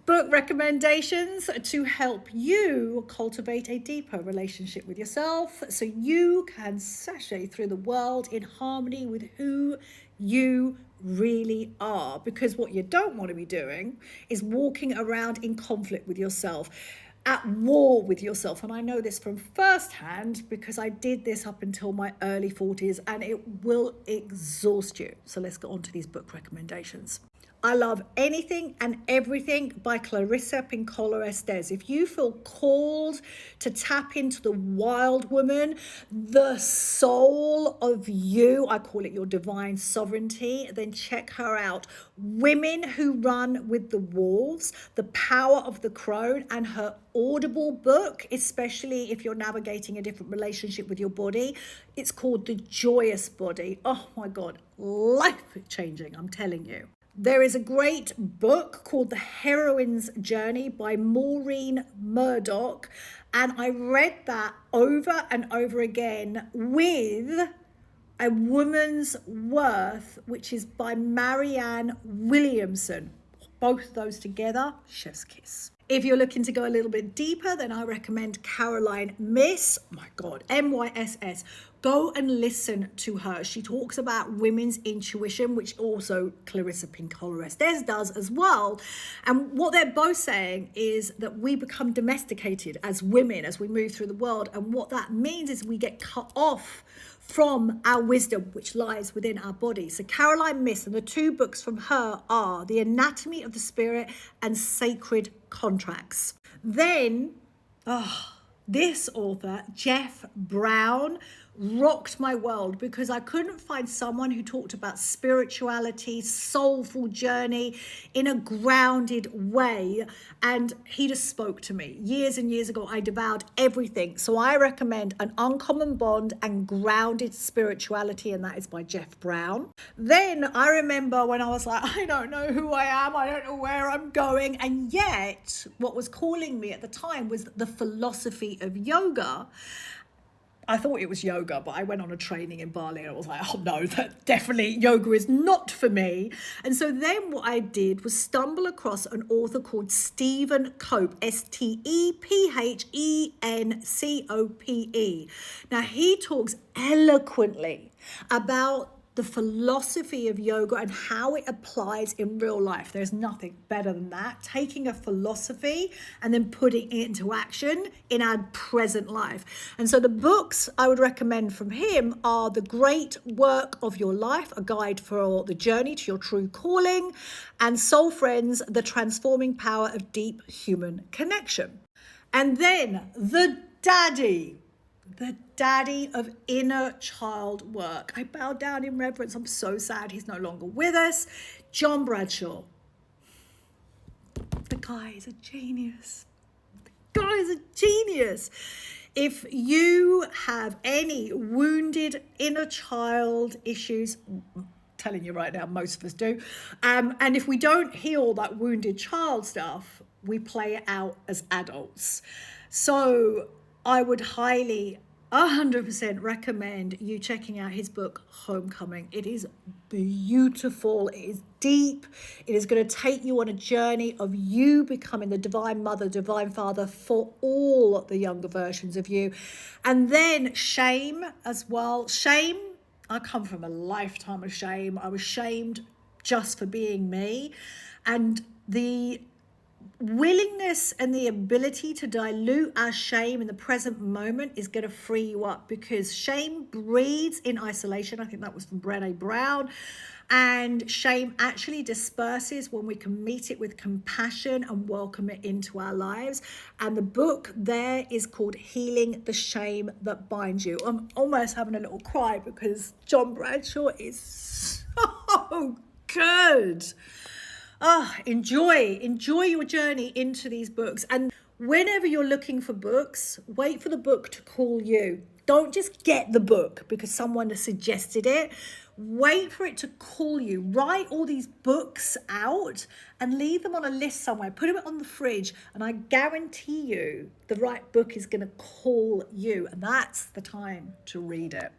Book recommendations to help you cultivate a deeper relationship with yourself so you can sashay through the world in harmony with who you really are. Because what you don't want to be doing is walking around in conflict with yourself, at war with yourself. And I know this from firsthand because I did this up until my early 40s, and it will exhaust you. So let's get on to these book recommendations. I love Anything and Everything by Clarissa Pinkola Estés. If you feel called to tap into the wild woman, the soul of you, I call it your divine sovereignty, then check her out. Women Who Run with the Wolves, The Power of the Crone, and her Audible book, especially if you're navigating a different relationship with your body. It's called The Joyous Body. Oh my God, life changing, I'm telling you. There is a great book called The Heroine's Journey by Maureen Murdock, and I read that over and over again with A Woman's Worth, which is by Marianne Williamson. Both those together, chef's kiss. If you're looking to go a little bit deeper, then I recommend Caroline Myss. Oh my God, Myss. Go and listen to her. She talks about women's intuition, which also Clarissa Pinkola Estés does as well. And what they're both saying is that we become domesticated as women as we move through the world. And what that means is we get cut off from our wisdom, which lies within our body. So Caroline Myss, and the two books from her are The Anatomy of the Spirit and Sacred Contracts. Then, this author, Jeff Brown, rocked my world because I couldn't find someone who talked about spirituality, soulful journey in a grounded way. And he just spoke to me. Years and years ago, I devoured everything. So I recommend An Uncommon Bond and Grounded Spirituality, and that is by Jeff Brown. Then I remember when I was like, I don't know who I am, I don't know where I'm going. And yet what was calling me at the time was the philosophy of yoga. I thought it was yoga, but I went on a training in Bali and I was like, oh no, that definitely yoga is not for me. And so then what I did was stumble across an author called Stephen Cope, Stephencope. Now he talks eloquently about the philosophy of yoga and how it applies in real life. There's nothing better than that. Taking a philosophy and then putting it into action in our present life. And so the books I would recommend from him are The Great Work of Your Life, a guide for the journey to your true calling, and Soul Friends, The Transforming Power of Deep Human Connection. And then the daddy of inner child work. I bow down in reverence. I'm so sad he's no longer with us. John Bradshaw. The guy is a genius. If you have any wounded inner child issues, I'm telling you right now, most of us do. And if we don't heal that wounded child stuff, we play it out as adults. So I would highly 100% recommend you checking out his book, Homecoming. It is beautiful. It is deep. It is going to take you on a journey of you becoming the divine mother, divine father for all the younger versions of you. And then shame as well. Shame, I come from a lifetime of shame. I was shamed just for being me. And the willingness and the ability to dilute our shame in the present moment is going to free you up, because shame breeds in isolation. I think that was from Brené Brown. And shame actually disperses when we can meet it with compassion and welcome it into our lives. And the book there is called Healing the Shame That Binds You. I'm almost having a little cry because John Bradshaw is so good. Enjoy your journey into these books. And whenever you're looking for books, wait for the book to call you. Don't just get the book because someone has suggested it. Wait for it to call you. Write all these books out and leave them on a list somewhere. Put them on the fridge, and I guarantee you the right book is going to call you. And that's the time to read it.